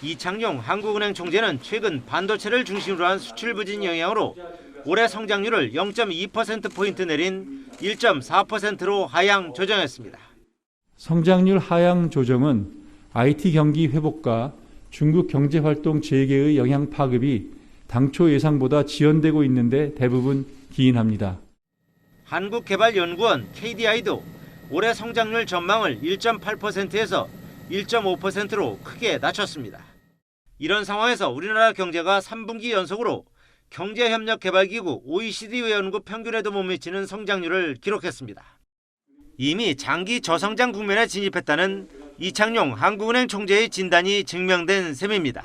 이창용 한국은행 총재는 최근 반도체를 중심으로 한 수출 부진 영향으로 올해 성장률을 0.2%포인트 내린 1.4%로 하향 조정했습니다. 성장률 하향 조정은 IT 경기 회복과 중국 경제활동 재개의 영향 파급이 당초 예상보다 지연되고 있는데 대부분 기인합니다. 한국개발연구원 KDI도 올해 성장률 전망을 1.8%에서 1.5%로 크게 낮췄습니다. 이런 상황에서 우리나라 경제가 3분기 연속으로 경제협력개발기구 OECD 회원국 평균에도 못 미치는 성장률을 기록했습니다. 이미 장기 저성장 국면에 진입했다는 이창용 한국은행 총재의 진단이 증명된 셈입니다.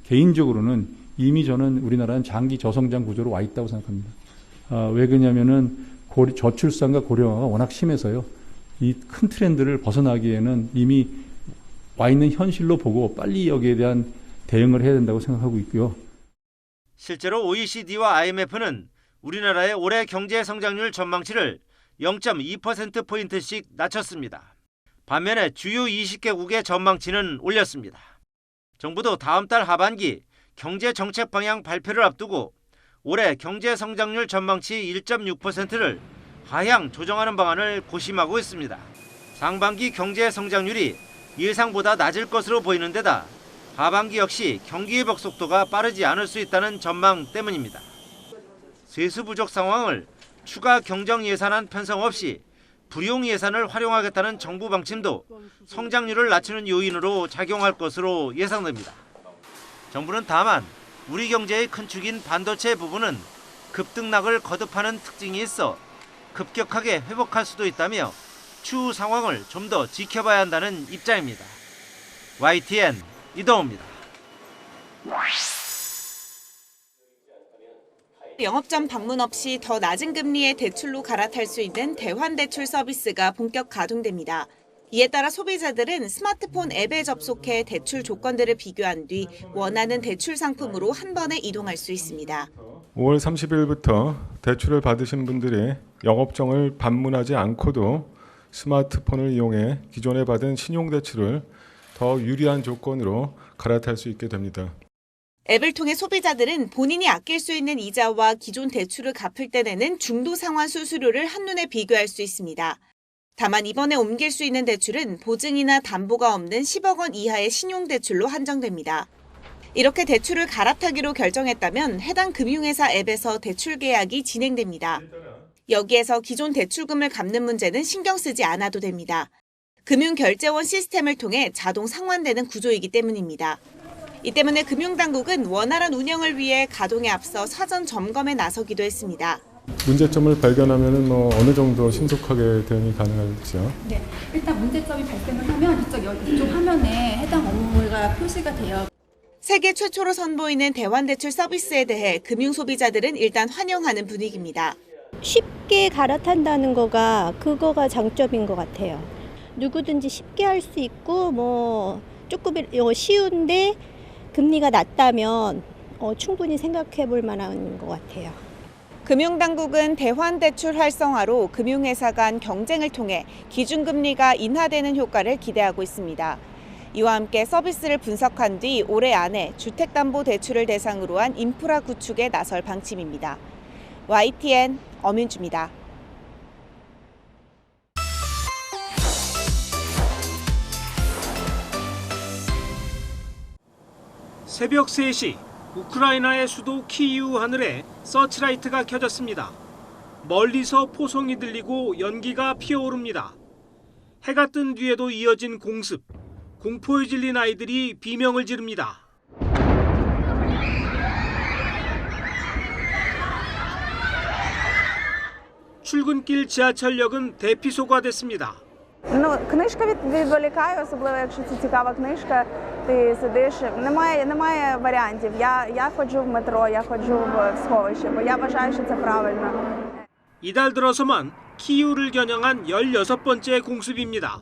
개인적으로는 이미 저는 우리나라는 장기 저성장 구조로 와 있다고 생각합니다. 왜 그러냐면은 저출산과 고령화가 워낙 심해서요. 이 큰 트렌드를 벗어나기에는 이미 와 있는 현실로 보고 빨리 여기에 대한 대응을 해야 된다고 생각하고 있고요. 실제로 OECD와 IMF는 우리나라의 올해 경제 성장률 전망치를 0.2%포인트씩 낮췄습니다. 반면에 주요 20개국의 전망치는 올렸습니다. 정부도 다음 달 하반기 경제 정책 방향 발표를 앞두고 올해 경제 성장률 전망치 1.6%를 하향 조정하는 방안을 고심하고 있습니다. 상반기 경제 성장률이 예상보다 낮을 것으로 보이는 데다 하반기 역시 경기 회복 속도가 빠르지 않을 수 있다는 전망 때문입니다. 세수 부족 상황을 추가 경정 예산안 편성 없이 불용 예산을 활용하겠다는 정부 방침도 성장률을 낮추는 요인으로 작용할 것으로 예상됩니다. 정부는 다만 우리 경제의 큰 축인 반도체 부분은 급등락을 거듭하는 특징이 있어 급격하게 회복할 수도 있다며 추후 상황을 좀 더 지켜봐야 한다는 입장입니다. YTN 이동호입니다. 영업점 방문 없이 더 낮은 금리의 대출로 갈아탈 수 있는 대환대출 서비스가 본격 가동됩니다. 이에 따라 소비자들은 스마트폰 앱에 접속해 대출 조건들을 비교한 뒤 원하는 대출 상품으로 한 번에 이동할 수 있습니다. 5월 30일부터 대출을 받으신 분들이 영업정을 방문하지 않고도 스마트폰을 이용해 기존에 받은 신용대출을 더 유리한 조건으로 갈아탈 수 있게 됩니다. 앱을 통해 소비자들은 본인이 아낄 수 있는 이자와 기존 대출을 갚을 때 내는 중도 상환 수수료를 한눈에 비교할 수 있습니다. 다만 이번에 옮길 수 있는 대출은 보증이나 담보가 없는 10억 원 이하의 신용대출로 한정됩니다. 이렇게 대출을 갈아타기로 결정했다면 해당 금융회사 앱에서 대출 계약이 진행됩니다. 여기에서 기존 대출금을 갚는 문제는 신경 쓰지 않아도 됩니다. 금융결제원 시스템을 통해 자동 상환되는 구조이기 때문입니다. 이 때문에 금융당국은 원활한 운영을 위해 가동에 앞서 사전 점검에 나서기도 했습니다. 문제점을 발견하면 어느 정도 신속하게 대응이 가능할지요? 네, 일단 문제점이 발생을 하면 이쪽 화면에 해당 업무가 표시가 돼요. 세계 최초로 선보이는 대환대출 서비스에 대해 금융소비자들은 일단 환영하는 분위기입니다. 쉽게 갈아탄다는 그거가 장점인 것 같아요. 누구든지 쉽게 할 수 있고 조금 쉬운데 금리가 낮다면 충분히 생각해 볼 만한 것 같아요. 금융당국은 대환대출 활성화로 금융회사 간 경쟁을 통해 기준금리가 인하되는 효과를 기대하고 있습니다. 이와 함께 서비스를 분석한 뒤 올해 안에 주택담보대출을 대상으로 한 인프라 구축에 나설 방침입니다. YTN 엄윤주입니다. 새벽 3시 우크라이나의 수도 키이우 하늘에 서치라이트가 켜졌습니다. 멀리서 포성이 들리고 연기가 피어오릅니다. 해가 뜬 뒤에도 이어진 공습, 공포에 질린 아이들이 비명을 지릅니다. 출근길 지하철역은 대피소가 됐습니다. Книжка відволікає, особливо якщо це цікава книжка. Ти сидиш, немає варіантів. Я ходжу в метро, я ходжу в сховище, бо я вважаю, що це правильно. 이달 들어서만 키이우를 겨냥한 16번째 공습입니다.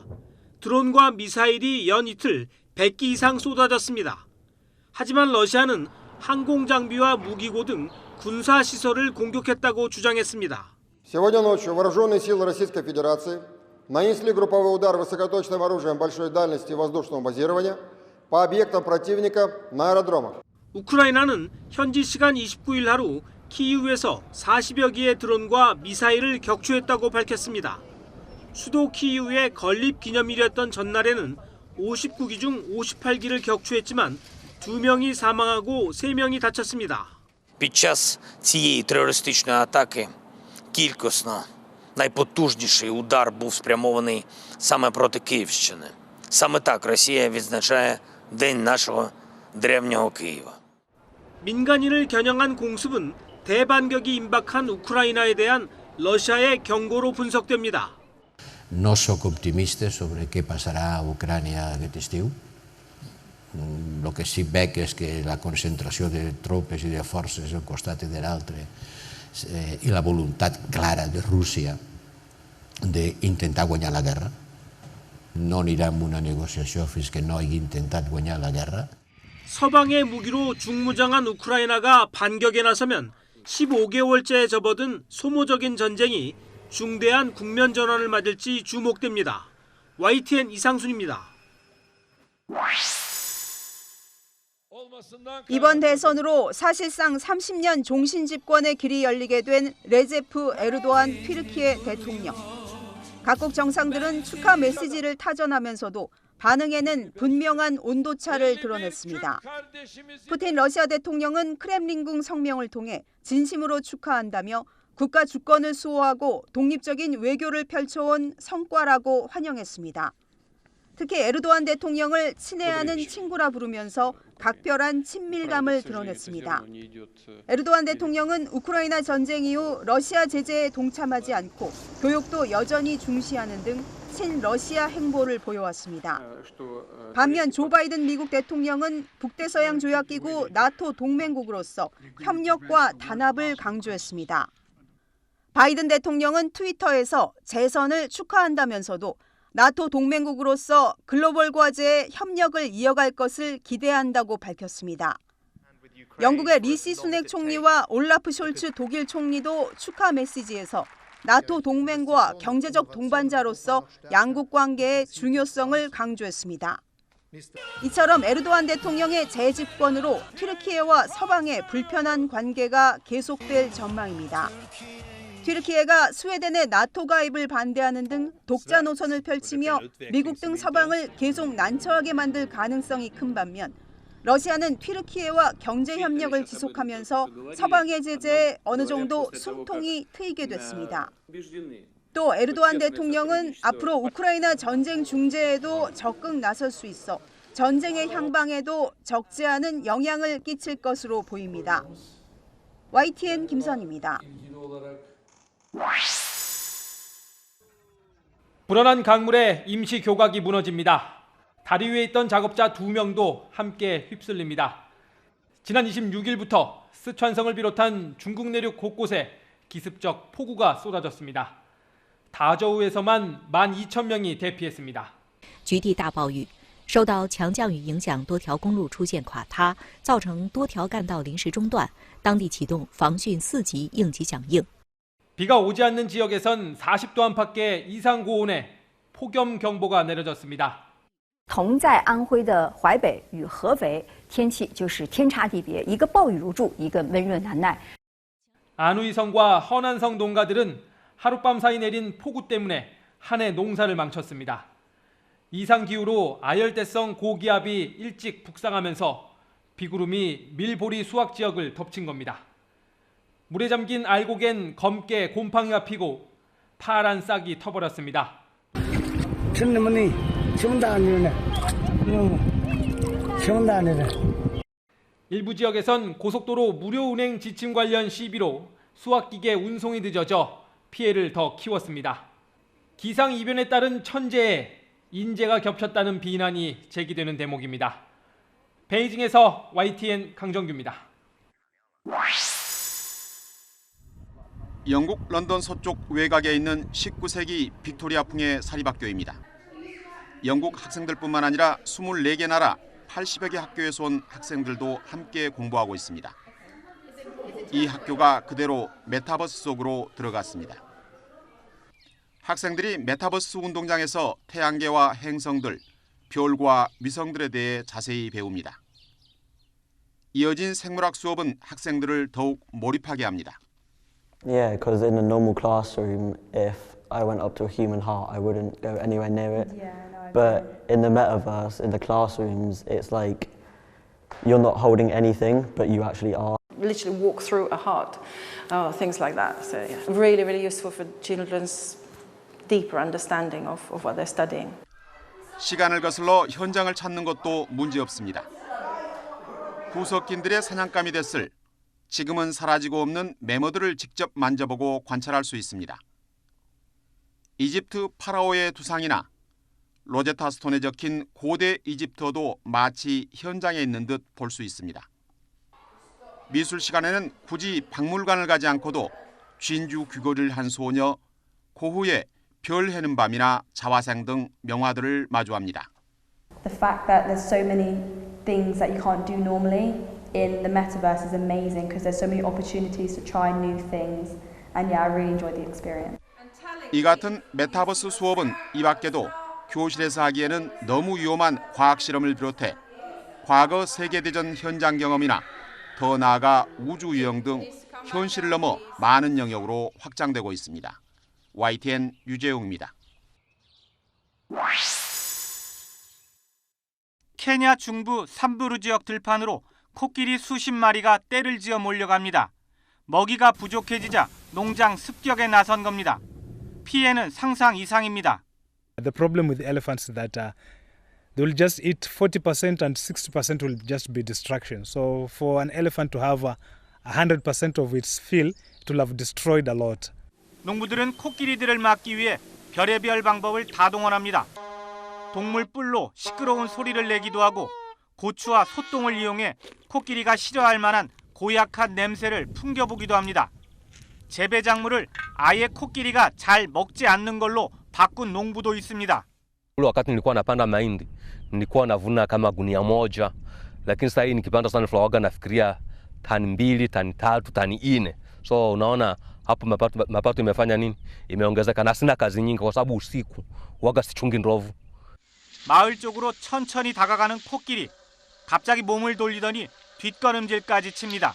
드론과 미사일이 연 이틀 100기 이상 쏟아졌습니다. 하지만 러시아는 항공장비와 무기고 등 군사시설을 공격했다고 주장했습니다. Сегодня ночью вооруженные силы Российской Федерации нанесли групповой удар высокоточным оружием большой дальности воздушного базирования по объектам противника на аэродромах. 우크라이나는 현지 시간 29일 하루 키이우에서 40여 기의 드론과 미사일을 격추했다고 밝혔습니다. 수도 키이우의 건립 기념일이었던 전날에는 59기 중 58기를 격추했지만 2명이 사망하고 3명이 다쳤습니다. Під час цієї терористичної атаки кількісно найпотужніший удар був спрямований саме проти Київщини. Саме так Росія відзначає День нашого древнього Києва. 민간인을 겨냥한 공습은 대반격이 임박한 우크라이나에 대한 러시아의 경고로 분석됩니다. No soc optimista sobre què passarà a Ucrània aquest estiu. El que sí veig és que la concentració de tropes i de forces d'un costat i de l'altre i la voluntat clara de Rússia d'intentar guanyar la guerra. No anirà en una negociació fins que no hagi intentat guanyar la guerra. 서방의 무기로 중무장한 우크라이나가 반격에 나서면 15개월째 접어든 소모적인 전쟁이 중대한 국면 전환을 맞을지 주목됩니다. YTN 이상순입니다. 이번 대선으로 사실상 30년 종신 집권의 길이 열리게 된 레제프 에르도안 튀르키예 대통령. 각국 정상들은 축하 메시지를 타전하면서도 반응에는 분명한 온도차를 드러냈습니다. 푸틴 러시아 대통령은 크렘린궁 성명을 통해 진심으로 축하한다며 국가 주권을 수호하고 독립적인 외교를 펼쳐온 성과라고 환영했습니다. 특히 에르도안 대통령을 친애하는 친구라 부르면서 각별한 친밀감을 드러냈습니다. 에르도안 대통령은 우크라이나 전쟁 이후 러시아 제재에 동참하지 않고 교역도 여전히 중시하는 등 친러시아 행보를 보여왔습니다. 반면 조 바이든 미국 대통령은 북대서양 조약기구 나토 동맹국으로서 협력과 단합을 강조했습니다. 바이든 대통령은 트위터에서 재선을 축하한다면서도 나토 동맹국으로서 글로벌 과제에 협력을 이어갈 것을 기대한다고 밝혔습니다. 영국의 리시 수넥 총리와 올라프 숄츠 독일 총리도 축하 메시지에서 나토 동맹과 경제적 동반자로서 양국 관계의 중요성을 강조했습니다. 이처럼 에르도안 대통령의 재집권으로 튀르키예와 서방의 불편한 관계가 계속될 전망입니다. 튀르키예가 스웨덴의 나토 가입을 반대하는 등 독자 노선을 펼치며 미국 등 서방을 계속 난처하게 만들 가능성이 큰 반면 러시아는 튀르키예와 경제 협력을 지속하면서 서방의 제재에 어느 정도 숨통이 트이게 됐습니다. 또 에르도안 대통령은 앞으로 우크라이나 전쟁 중재에도 적극 나설 수 있어 전쟁의 향방에도 적지 않은 영향을 끼칠 것으로 보입니다. YTN 김선입니다. 불어난 강물에 임시 교각이 무너집니다. 다리 위에 있던 작업자 2명도 함께 휩쓸립니다. 지난 26일부터 스촨성을 비롯한 중국 내륙 곳곳에 기습적 폭우가 쏟아졌습니다. 다저우에서만 12,000명이 대피했습니다. 局地大暴雨，受到强降雨影响，多条公路出现垮塌，造成多条干道临时中断，当地启动防汛4级应急响应。 비가 오지 않는 지역에선 40도 안팎의 이상 고온에 폭염 경보가 내려졌습니다. 同在安徽的淮北与合肥，天气就是天差地别，一个暴雨如注，一个闷热难耐。 안우이성과 허난성 농가들은 하룻밤 사이 내린 폭우 때문에 한 해 농사를 망쳤습니다. 이상 기후로 아열대성 고기압이 일찍 북상하면서 비구름이 밀보리 수확 지역을 덮친 겁니다. 물에 잠긴 알곡엔 검게 곰팡이가 피고 파란 싹이 터버렸습니다. 일부 지역에선 고속도로 무료 운행 지침 관련 시비로 수확기계 운송이 늦어져 피해를 더 키웠습니다. 기상이변에 따른 천재에 인재가 겹쳤다는 비난이 제기되는 대목입니다. 베이징에서 YTN 강정규입니다. 영국 런던 서쪽 외곽에 있는 19세기 빅토리아풍의 사립학교입니다. 영국 학생들뿐만 아니라 24개 나라 80여 개 학교에서 온 학생들도 함께 공부하고 있습니다. 이 학교가 그대로 메타버스 속으로 들어갔습니다. 학생들이 메타버스 운동장에서 태양계와 행성들, 별과 위성들에 대해 자세히 배웁니다. 이어진 생물학 수업은 학생들을 더욱 몰입하게 합니다. Yeah, because in a normal classroom, if I went up to a human heart, I wouldn't go anywhere near it. Yeah, no, But in the metaverse, in the classrooms, it's like you're not holding anything, but you actually are. Literally walk through a heart, things like that. So yeah, really, really useful for children's deeper understanding of what they're studying. 시간을 거슬러 현장을 찾는 것도 문제없습니다. 구석긴들의 사냥감이 됐을 지금은 사라지고 없는 메모들을 직접 만져보고 관찰할 수 있습니다. 이집트 파라오의 두상이나 로제타 스톤에 적힌 고대 이집트어도 마치 현장에 있는 듯 볼 수 있습니다. 미술 시간에는 굳이 박물관을 가지 않고도 진주 귀걸이를 한 소녀, 고흐의 별 해는 밤이나 자화상 등 명화들을 마주합니다. The fact that there's so many things that you can't do normally in the metaverse is amazing because there's so many opportunities to try new things and yeah, I really enjoyed the experience. 이 같은 메타버스 수업은 이 밖에도 교실에서 하기에는 너무 위험한 과학 실험을 비롯해 과거 세계대전 현장 경험이나 더 나아가 우주 유형 등 현실을 넘어 많은 영역으로 확장되고 있습니다. YTN 유재용입니다. 케냐 중부 삼부르 지역 들판으로 코끼리 수십 마리가 떼를 지어 몰려갑니다. 먹이가 부족해지자 농장 습격에 나선 겁니다. 피해는 상상 이상입니다. The problem with elephants is that they will just eat 40% and 60% will just be distraction. So for an elephant to have 100% of its fill, it will have destroyed a lot. 농부들은 코끼리들을 막기 위해 별의별 방법을 다 동원합니다. 동물 뿔로 시끄러운 소리를 내기도 하고 고추와 소똥을 이용해 코끼리가 싫어할 만한 고약한 냄새를 풍겨보기도 합니다. 재배 작물을 아예 코끼리가 잘 먹지 않는 걸로 바꾼 농부도 있습니다. Wakati nilikuwa napanda mahindi nilikuwa navuna kama gunia moja, lakini sasa hii nikipanda sunflower waga nafikiria tani 2, tani 3, tani 4. So unaona hapo mapato imefanya nini? Imeongezeka na sina kazi nyingi kwa sababu usiku waga sichungi ndovu. 마을 쪽으로 천천히 다가가는 코끼리. 갑자기 몸을 돌리더니 뒷걸음질까지 칩니다.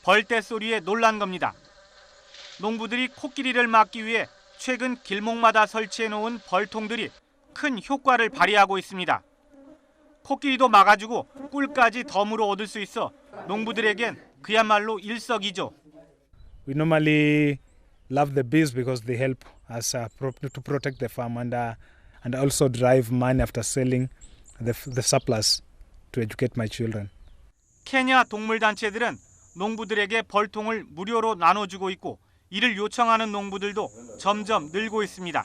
벌떼 소리에 놀란 겁니다. 농부들이 코끼리를 막기 위해 최근 길목마다 설치해 놓은 벌통들이 큰 효과를 발휘하고 있습니다. 코끼리도 막아주고 꿀까지 덤으로 얻을 수 있어 농부들에겐 그야말로 일석이조. We normally love the bees because they help us to protect the farm and also drive money after selling the surplus to educate my children. 케냐 동물 단체들은 농부들에게 벌통을 무료로 나눠주고 있고 이를 요청하는 농부들도 점점 늘고 있습니다.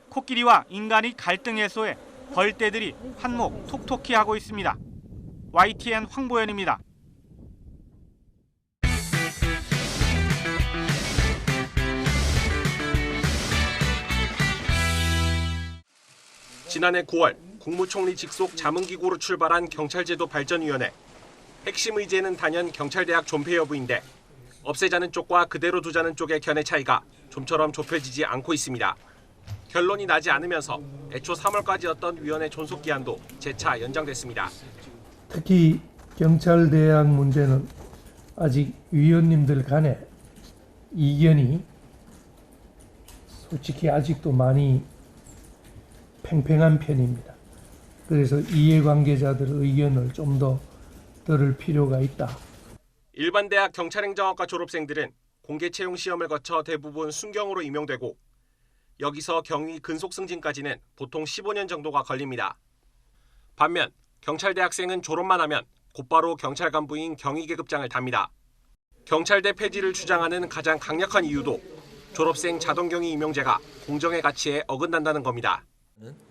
코끼리와 인간이 갈등 해소에 벌떼들이 한몫 톡톡히 하고 있습니다. YTN 황보현입니다. 지난해 9월 국무총리 직속 자문기구로 출발한 경찰제도 발전위원회. 핵심 의제는 단연 경찰대학 존폐 여부인데 없애자는 쪽과 그대로 두자는 쪽의 견해 차이가 좀처럼 좁혀지지 않고 있습니다. 결론이 나지 않으면서 애초 3월까지였던 위원회 존속 기한도 재차 연장됐습니다. 특히 경찰대학 문제는 아직 위원님들 간에 이견이 솔직히 아직도 많이 팽팽한 편입니다. 그래서 이해관계자들 의견을 좀 더 들을 필요가 있다. 일반 대학 경찰행정학과 졸업생들은 공개 채용 시험을 거쳐 대부분 순경으로 임용되고 여기서 경위 근속 승진까지는 보통 15년 정도가 걸립니다. 반면 경찰대학생은 졸업만 하면 곧바로 경찰 간부인 경위계급장을 답니다. 경찰대 폐지를 주장하는 가장 강력한 이유도 졸업생 자동경위 임용제가 공정의 가치에 어긋난다는 겁니다.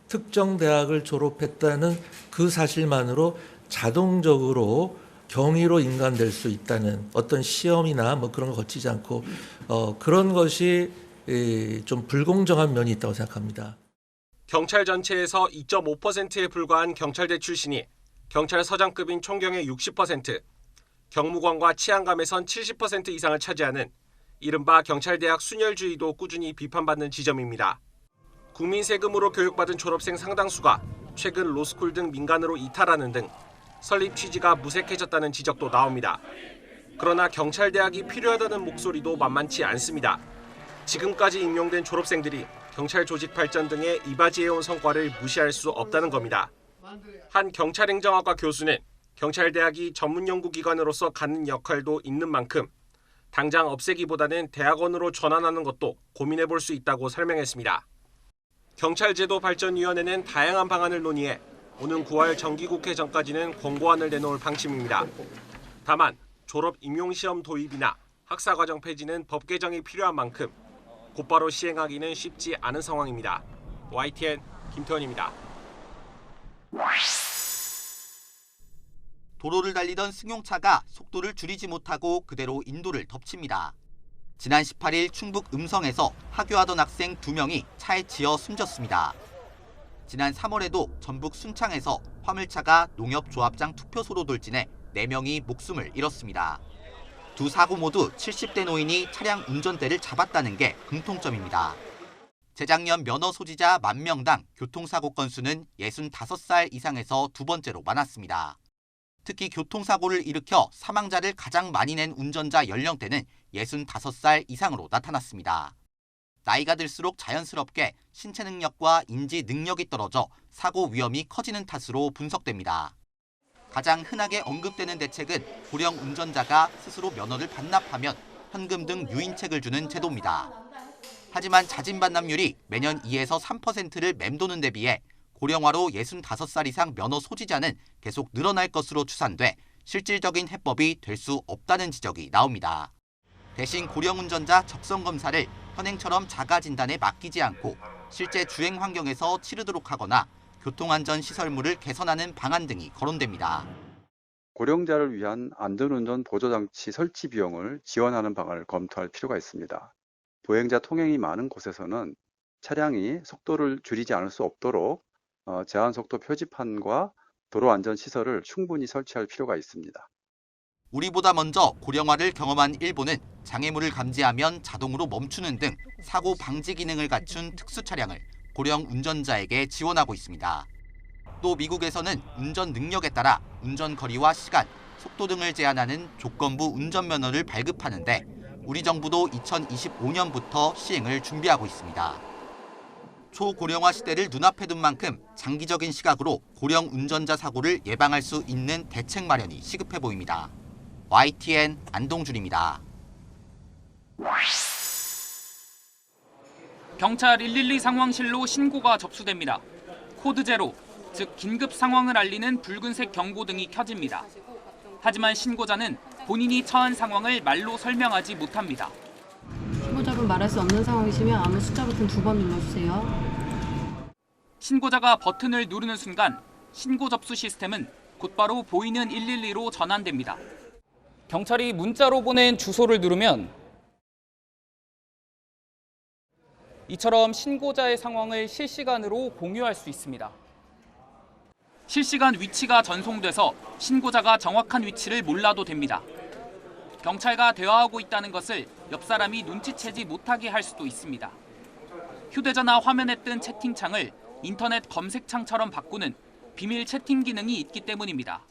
특정 대학을 졸업했다는 그 사실만으로 자동적으로 경위로 인간될 수 있다는 어떤 시험이나 뭐 그런 거 거치지 않고 그런 것이 좀 불공정한 면이 있다고 생각합니다. 경찰 전체에서 2.5%에 불과한 경찰대 출신이 경찰서장급인 총경의 60%, 경무관과 치안감에선 70% 이상을 차지하는 이른바 경찰대학 순혈주의도 꾸준히 비판받는 지점입니다. 국민 세금으로 교육받은 졸업생 상당수가 최근 로스쿨 등 민간으로 이탈하는 등 설립 취지가 무색해졌다는 지적도 나옵니다. 그러나 경찰대학이 필요하다는 목소리도 만만치 않습니다. 지금까지 임용된 졸업생들이 경찰 조직 발전 등에 이바지해온 성과를 무시할 수 없다는 겁니다. 한 경찰행정학과 교수는 경찰대학이 전문연구기관으로서 갖는 역할도 있는 만큼 당장 없애기보다는 대학원으로 전환하는 것도 고민해볼 수 있다고 설명했습니다. 경찰제도발전위원회는 다양한 방안을 논의해 오는 9월 정기국회 전까지는 권고안을 내놓을 방침입니다. 다만 졸업 임용시험 도입이나 학사과정 폐지는 법 개정이 필요한 만큼 곧바로 시행하기는 쉽지 않은 상황입니다. YTN 김태원입니다. 도로를 달리던 승용차가 속도를 줄이지 못하고 그대로 인도를 덮칩니다. 지난 18일 충북 음성에서 하교하던 학생 2명이 차에 치여 숨졌습니다. 지난 3월에도 전북 순창에서 화물차가 농협조합장 투표소로 돌진해 4명이 목숨을 잃었습니다. 두 사고 모두 70대 노인이 차량 운전대를 잡았다는 게 공통점입니다. 재작년 면허 소지자 10,000명당 교통사고 건수는 65살 이상에서 두 번째로 많았습니다. 특히 교통사고를 일으켜 사망자를 가장 많이 낸 운전자 연령대는 65살 이상으로 나타났습니다. 나이가 들수록 자연스럽게 신체 능력과 인지 능력이 떨어져 사고 위험이 커지는 탓으로 분석됩니다. 가장 흔하게 언급되는 대책은 고령 운전자가 스스로 면허를 반납하면 현금 등 유인책을 주는 제도입니다. 하지만 자진 반납률이 매년 2에서 3%를 맴도는 데 비해 고령화로 65살 이상 면허 소지자는 계속 늘어날 것으로 추산돼 실질적인 해법이 될 수 없다는 지적이 나옵니다. 대신 고령 운전자 적성 검사를 현행처럼 자가 진단에 맡기지 않고 실제 주행 환경에서 치르도록 하거나 교통안전 시설물을 개선하는 방안 등이 거론됩니다. 고령자를 위한 안전운전 보조장치 설치 비용을 지원하는 방안을 검토할 필요가 있습니다. 보행자 통행이 많은 곳에서는 차량이 속도를 줄이지 않을 수 없도록 제한속도 표지판과 도로안전시설을 충분히 설치할 필요가 있습니다. 우리보다 먼저 고령화를 경험한 일본은 장애물을 감지하면 자동으로 멈추는 등 사고 방지 기능을 갖춘 특수 차량을 고령 운전자에게 지원하고 있습니다. 또 미국에서는 운전 능력에 따라 운전 거리와 시간, 속도 등을 제한하는 조건부 운전면허를 발급하는데 우리 정부도 2025년부터 시행을 준비하고 있습니다. 초고령화 시대를 눈앞에 둔 만큼 장기적인 시각으로 고령 운전자 사고를 예방할 수 있는 대책 마련이 시급해 보입니다. YTN 안동준입니다. 경찰 112 상황실로 신고가 접수됩니다. 코드 제로, 즉 긴급 상황을 알리는 붉은색 경고등이 켜집니다. 하지만 신고자는 본인이 처한 상황을 말로 설명하지 못합니다. 신고자분 말할 수 없는 상황이시면 아무 숫자 버튼 2번 눌러주세요. 신고자가 버튼을 누르는 순간 신고 접수 시스템은 곧바로 보이는 112로 전환됩니다. 경찰이 문자로 보낸 주소를 누르면 이처럼 신고자의 상황을 실시간으로 공유할 수 있습니다. 실시간 위치가 전송돼서 신고자가 정확한 위치를 몰라도 됩니다. 경찰과 대화하고 있다는 것을 옆 사람이 눈치채지 못하게 할 수도 있습니다. 휴대전화 화면에 뜬 채팅창을 인터넷 검색창처럼 바꾸는 비밀 채팅 기능이 있기 때문입니다.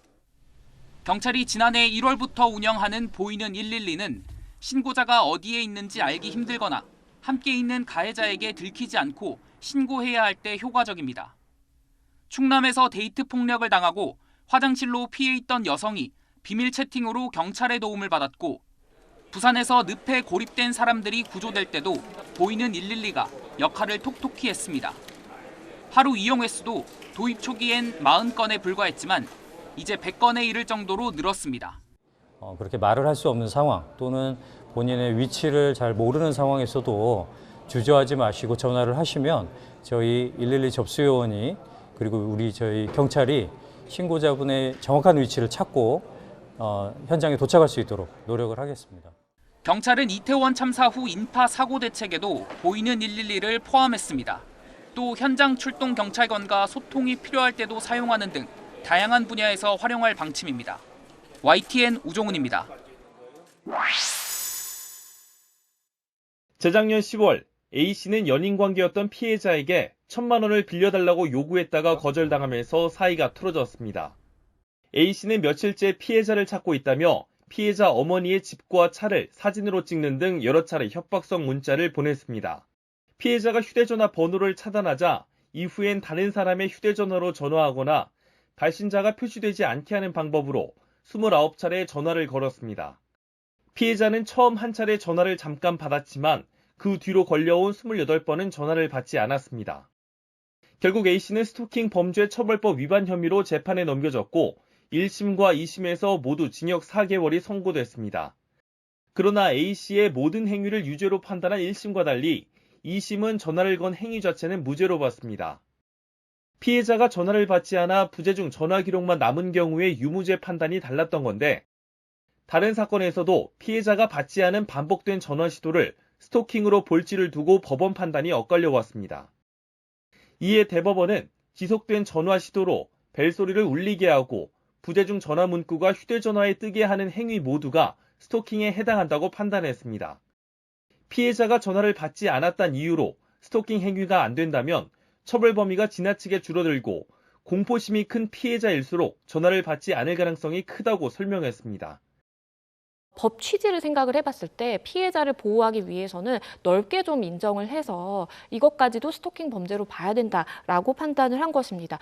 경찰이 지난해 1월부터 운영하는 보이는 112는 신고자가 어디에 있는지 알기 힘들거나 함께 있는 가해자에게 들키지 않고 신고해야 할 때 효과적입니다. 충남에서 데이트 폭력을 당하고 화장실로 피해 있던 여성이 비밀 채팅으로 경찰의 도움을 받았고, 부산에서 늪에 고립된 사람들이 구조될 때도 보이는 112가 역할을 톡톡히 했습니다. 하루 이용 횟수도 도입 초기엔 40건에 불과했지만 이제 100건에 이를 정도로 늘었습니다. 그렇게 말을 할 수 없는 상황 또는 본인의 위치를 잘 모르는 상황에서도 주저하지 마시고 전화를 하시면 저희 112 접수요원이 그리고 저희 경찰이 신고자분의 정확한 위치를 찾고 현장에 도착할 수 있도록 노력을 하겠습니다. 경찰은 이태원 참사 후 인파 사고 대책에도 보이는 112를 포함했습니다. 또 현장 출동 경찰관과 소통이 필요할 때도 사용하는 등 다양한 분야에서 활용할 방침입니다. YTN 우종훈입니다. 재작년 10월 A씨는 연인 관계였던 피해자에게 1,000만 원을 빌려달라고 요구했다가 거절당하면서 사이가 틀어졌습니다. A씨는 며칠째 피해자를 찾고 있다며 피해자 어머니의 집과 차를 사진으로 찍는 등 여러 차례 협박성 문자를 보냈습니다. 피해자가 휴대전화 번호를 차단하자 이후엔 다른 사람의 휴대전화로 전화하거나 발신자가 표시되지 않게 하는 방법으로 29차례 전화를 걸었습니다. 피해자는 처음 한 차례 전화를 잠깐 받았지만 그 뒤로 걸려온 28번은 전화를 받지 않았습니다. 결국 A씨는 스토킹 범죄 처벌법 위반 혐의로 재판에 넘겨졌고 1심과 2심에서 모두 징역 4개월이 선고됐습니다. 그러나 A씨의 모든 행위를 유죄로 판단한 1심과 달리 2심은 전화를 건 행위 자체는 무죄로 봤습니다. 피해자가 전화를 받지 않아 부재 중 전화 기록만 남은 경우에 유무죄 판단이 달랐던 건데 다른 사건에서도 피해자가 받지 않은 반복된 전화 시도를 스토킹으로 볼지를 두고 법원 판단이 엇갈려 왔습니다. 이에 대법원은 지속된 전화 시도로 벨소리를 울리게 하고 부재 중 전화 문구가 휴대전화에 뜨게 하는 행위 모두가 스토킹에 해당한다고 판단했습니다. 피해자가 전화를 받지 않았다는 이유로 스토킹 행위가 안 된다면 처벌 범위가 지나치게 줄어들고 공포심이 큰 피해자일수록 전화를 받지 않을 가능성이 크다고 설명했습니다. 법 취지를 생각을 해봤을 때 피해자를 보호하기 위해서는 넓게 좀 인정을 해서 이것까지도 스토킹 범죄로 봐야 된다라고 판단을 한 것입니다.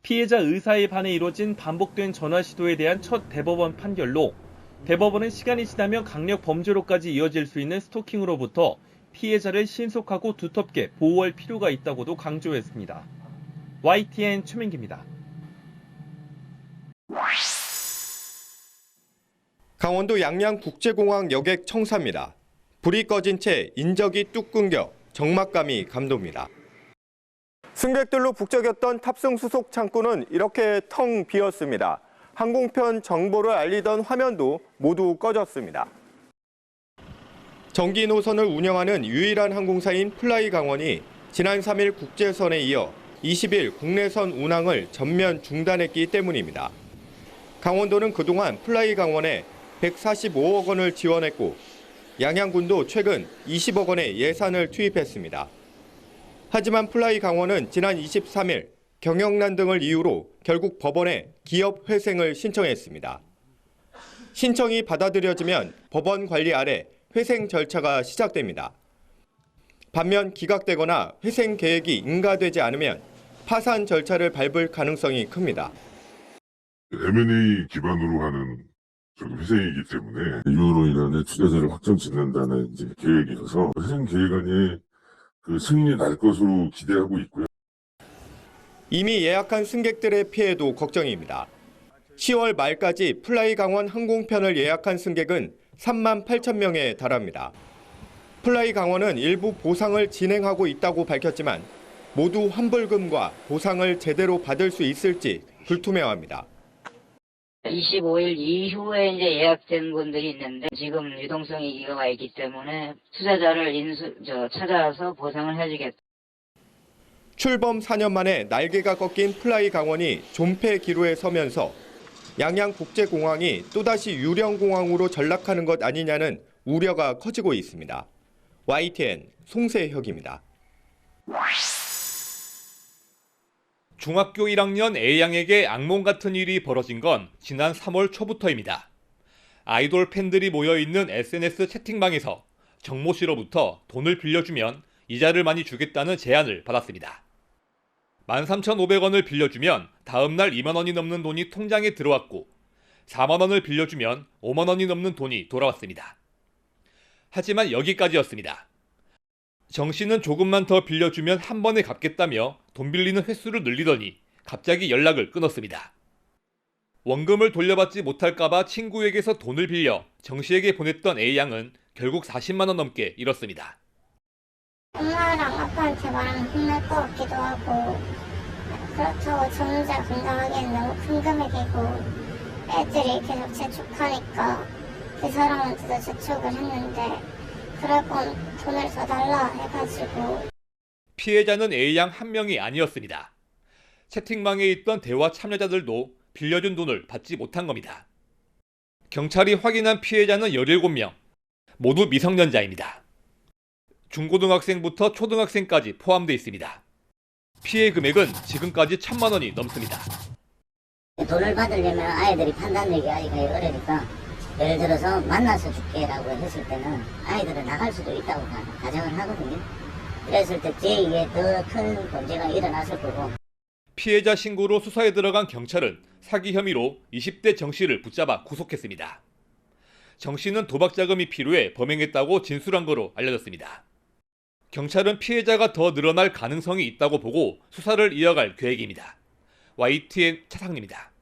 피해자 의사에 반해 이뤄진 반복된 전화 시도에 대한 첫 대법원 판결로 대법원은 시간이 지나면 강력 범죄로까지 이어질 수 있는 스토킹으로부터 피해자를 신속하고 두텁게 보호할 필요가 있다고도 강조했습니다. YTN 최민기입니다. 강원도 양양국제공항 여객 청사입니다. 불이 꺼진 채 인적이 뚝 끊겨 적막감이 감돕니다. 승객들로 북적였던 탑승 수속 창구는 이렇게 텅 비었습니다. 항공편 정보를 알리던 화면도 모두 꺼졌습니다. 정기 노선을 운영하는 유일한 항공사인 플라이강원이 지난 3일 국제선에 이어 20일 국내선 운항을 전면 중단했기 때문입니다. 강원도는 그동안 플라이강원에 145억 원을 지원했고 양양군도 최근 20억 원의 예산을 투입했습니다. 하지만 플라이강원은 지난 23일 경영난 등을 이유로 결국 법원에 기업 회생을 신청했습니다. 신청이 받아들여지면 법원 관리 아래 회생 절차가 시작됩니다. 반면 기각되거나 회생 계획이 인가되지 않으면 파산 절차를 밟을 가능성이 큽니다. M&A 기반으로 하는 회생이기 때문에 이유로 인해 투자자를 확정 짓는다는 계획이어서 회생 계획안이 승인이 날 것으로 기대하고 있고요. 이미 예약한 승객들의 피해도 걱정입니다. 10월 말까지 플라이강원 항공편을 예약한 승객은 3만 8천 명에 달합니다. 플라이강원은 일부 보상을 진행하고 있다고 밝혔지만 모두 환불금과 보상을 제대로 받을 수 있을지 불투명합니다. 25일 이후에 이제 예약된 분들이 있는데 지금 유동성이 이거가 있기 때문에 투자자를 찾아와서 보상을 해주겠다. 출범 4년 만에 날개가 꺾인 플라이강원이 존폐 기로에 서면서 양양국제공항이 또다시 유령공항으로 전락하는 것 아니냐는 우려가 커지고 있습니다. YTN 송세혁입니다. 중학교 1학년 A양에게 악몽 같은 일이 벌어진 건 지난 3월 초부터입니다. 아이돌 팬들이 모여있는 SNS 채팅방에서 정모 씨로부터 돈을 빌려주면 이자를 많이 주겠다는 제안을 받았습니다. 13,500원을 빌려주면 다음 날 2만 원이 넘는 돈이 통장에 들어왔고 4만 원을 빌려주면 5만 원이 넘는 돈이 돌아왔습니다. 하지만 여기까지였습니다. 정 씨는 조금만 더 빌려주면 한 번에 갚겠다며 돈 빌리는 횟수를 늘리더니 갑자기 연락을 끊었습니다. 원금을 돌려받지 못할까봐 친구에게서 돈을 빌려 정 씨에게 보냈던 A양은 결국 40만 원 넘게 잃었습니다. 엄마랑 아빠한테 말하면 혼날 것 같기도 하고 그렇다고 저 혼자 감당하기엔 너무 큰 금액이고 애들이 계속 재촉하니까 그 사람한테도 재촉을 했는데 그럴 건 돈을 더 달라 해가지고. 피해자는 A양 한 명이 아니었습니다. 채팅방에 있던 대화 참여자들도 빌려준 돈을 받지 못한 겁니다. 경찰이 확인한 피해자는 17명, 모두 미성년자입니다. 중고등학생부터 초등학생까지 포함되어 있습니다. 피해 금액은 지금까지 1,000만 원이 넘습니다. 돈을 받으려면 아이들이 판단력이 아직 어려니까 예를 들어서 만나서 줄게라고 했을 때는 아이들은 나갈 수도 있다고 가정을 하거든요. 그랬을 때 제2의 더 큰 범죄가 일어났을 거고. 피해자 신고로 수사에 들어간 경찰은 사기 혐의로 20대 정 씨를 붙잡아 구속했습니다. 정 씨는 도박 자금이 필요해 범행했다고 진술한 거로 알려졌습니다. 경찰은 피해자가 더 늘어날 가능성이 있다고 보고 수사를 이어갈 계획입니다. YTN 차상입니다.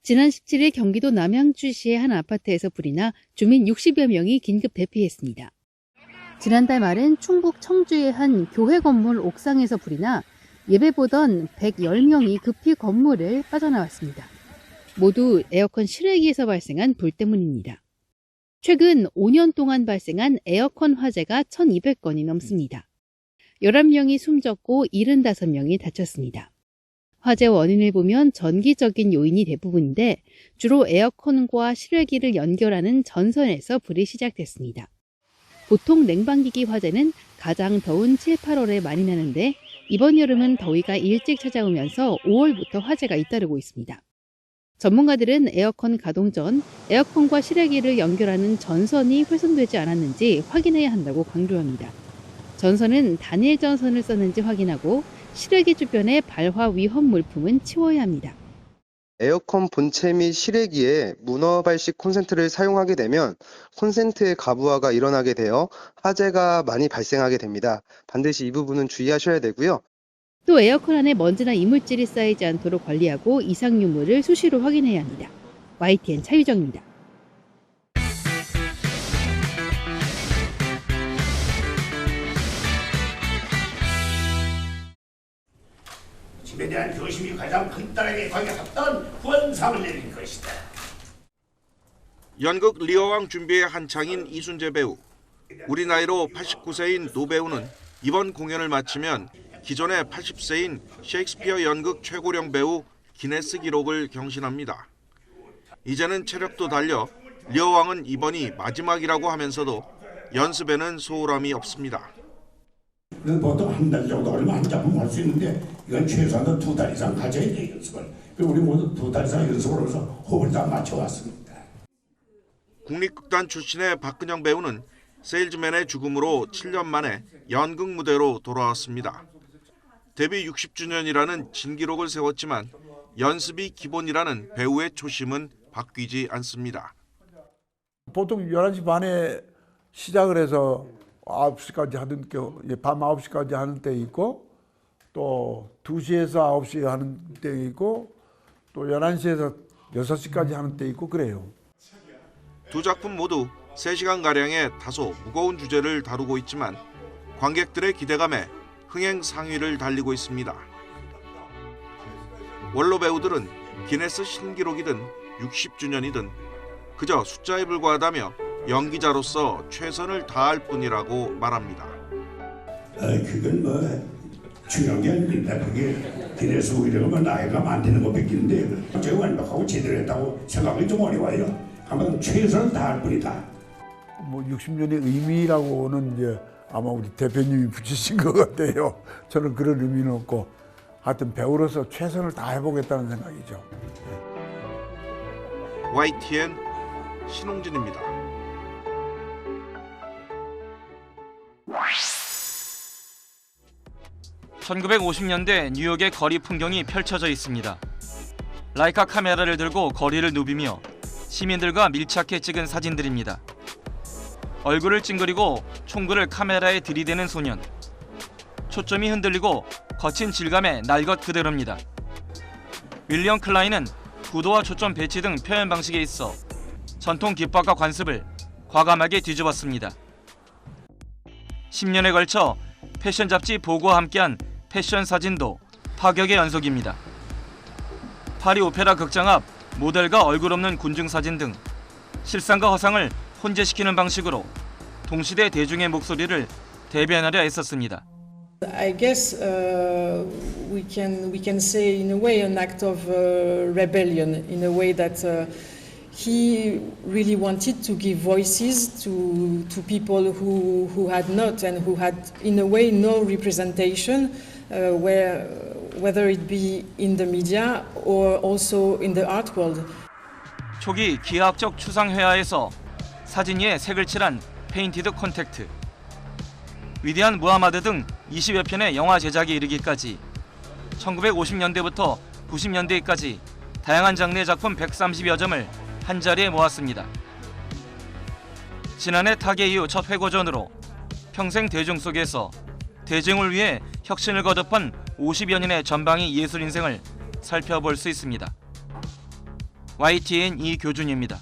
지난 17일 경기도 남양주시의 한 아파트에서 불이 나 주민 60여 명이 긴급 대피했습니다. 지난달 말엔 충북 청주의 한 교회 건물 옥상에서 불이 나 예배 보던 110명이 급히 건물을 빠져나왔습니다. 모두 에어컨 실외기에서 발생한 불 때문입니다. 최근 5년 동안 발생한 에어컨 화재가 1,200건이 넘습니다. 11명이 숨졌고 75명이 다쳤습니다. 화재 원인을 보면 전기적인 요인이 대부분인데 주로 에어컨과 실외기를 연결하는 전선에서 불이 시작됐습니다. 보통 냉방기기 화재는 가장 더운 7, 8월에 많이 나는데 이번 여름은 더위가 일찍 찾아오면서 5월부터 화재가 잇따르고 있습니다. 전문가들은 에어컨 가동 전 에어컨과 실외기를 연결하는 전선이 훼손되지 않았는지 확인해야 한다고 강조합니다. 전선은 단일 전선을 썼는지 확인하고 실외기 주변의 발화 위험 물품은 치워야 합니다. 에어컨 본체 및 실외기에 문어 발식 콘센트를 사용하게 되면 콘센트의 가부하가 일어나게 되어 화재가 많이 발생하게 됩니다. 반드시 이 부분은 주의하셔야 되고요. 또 에어컨 안에 먼지나 이물질이 쌓이지 않도록 관리하고 이상 유무를 수시로 확인해야 합니다. YTN 차유정입니다. 집에 대한 조심이 가장 큰 딸에게 과격했던 후원상을 내릴 것이다. 연극 리어왕 준비에 한창인 이순재 배우. 우리 나이로 89세인 노 배우는 이번 공연을 마치면 기존의 80세인 셰익스피어 연극 최고령 배우 기네스 기록을 경신합니다. 이제는 체력도 달려 리어왕은 이번이 마지막이라고 하면서도 연습에는 소홀함이 없습니다. 보통 한 달 정도 걸리면 한 작품 할 수 있는데 이건 최소한 2달 이상 가져야 돼, 연습을. 그리고 우리 모두 2달 이상 연습을 해서 호흡을 다 맞춰왔습니다. 국립극단 출신의 박근영 배우는 세일즈맨의 죽음으로 7년 만에 연극 무대로 돌아왔습니다. 데뷔 60주년이라는 진기록을 세웠지만 연습이 기본이라는 배우의 초심은 바뀌지 않습니다. 보통 11시 반에 시작을 해서 9시까지 하는 밤 9시까지 하는 때 있고 또 2시에서 9시 하는 때 있고 또 11시에서 6시까지 하는 때 있고 그래요. 두 작품 모두 3시간가량의 다소 무거운 주제를 다루고 있지만 관객들의 기대감에 흥행 상위를 달리고 있습니다. 원로 배우들은 기네스 신기록이든 60주년이든 그저 숫자에 불과하다며 연기자로서 최선을 다할 뿐이라고 말합니다. 그건 중요한 게 아닙니다. 그게 기네스 이러면 나이가 많다는 거 뺏기는데 제가 완벽하고 제대로 했다고 생각이 좀 어려워요. 아마 최선을 다할 뿐이다. 60년의 의미라고는 이제 아마 우리 대표님이 붙이신 것 같아요. 저는 그런 의미는 없고 하여튼 배우로서 최선을 다해보겠다는 생각이죠. YTN 신홍진입니다. (1950년대) 뉴욕의 거리 풍경이 펼쳐져 있습니다. 라이카 카메라를 들고 거리를 누비며 시민들과 밀착해 찍은 사진들입니다. 얼굴을 찡그리고 총구를 카메라에 들이대는 소년. 초점이 흔들리고 거친 질감의 날 것 그대로입니다. 윌리엄 클라인은 구도와 초점 배치 등 표현 방식에 있어 전통 기법과 관습을 과감하게 뒤집었습니다. 10년에 걸쳐 패션 잡지 보고와 함께한 패션 사진도 파격의 연속입니다. 파리 오페라 극장 앞 모델과 얼굴 없는 군중 사진 등 실상과 허상을 혼재시키는 방식으로 동시대 대중의 목소리를 대변하려 애썼습니다. I guess we can say in a way an act of rebellion in a way that he really wanted to give voices to people who had not and who had, in a way, no representation, whether it be in the media or also in the art world. 초기 기하학적 추상 회화에서 사진 위에 색을 칠한 페인티드 콘택트, 위대한 무하마드 등 20여 편의 영화 제작에 이르기까지 1950년대부터 90년대까지 다양한 장르의 작품 130여 점을 한자리에 모았습니다. 지난해 타계 이후 첫 회고전으로 평생 대중 속에서 대중을 위해 혁신을 거듭한 50여 년의 전방위 예술 인생을 살펴볼 수 있습니다. YTN 이교준입니다.